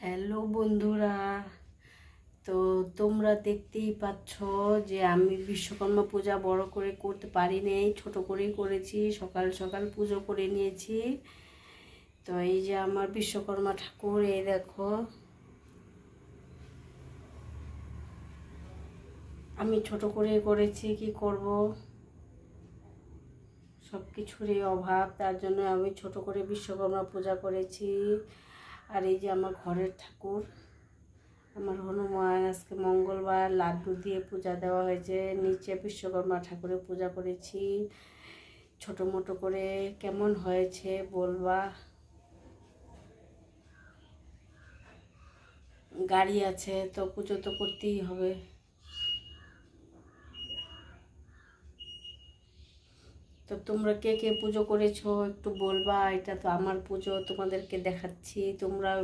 Hello বন্ধুরা, তো তোমরা দেখতেই পাচ্ছ যে আমি বিশ্বকর্মা পূজা বড় করে করতে পারি নাই, ছোট করেই করেছি। সকাল সকাল পুজো করে নিয়েছি। তো এই যে আমার বিশ্বকর্মা ঠাকুর, এই দেখো। আমি ছোট করে করেছি, কি করব, সব কিছুরই অভাব, তার জন্য আমি ছোট করে বিশ্বকর্মা পূজা করেছি। আর এই যে আমার ঘরের ঠাকুর, আমার হনুমান, আজকে মঙ্গলবার, লাড্ডু দিয়ে পূজা দেওয়া হয়েছে। নিচে বিশ্বকর্মা ঠাকুরের পূজা করেছি ছোটো মোটো করে। কেমন হয়েছে বলবা। গাড়ি আছে তো পুজো তো করতেই হবে। তো তোমরা কে কে পুজো করেছো একটু বলবা। এটা তো আমার পুজো, তোমাদেরকে দেখাচ্ছি, তোমরা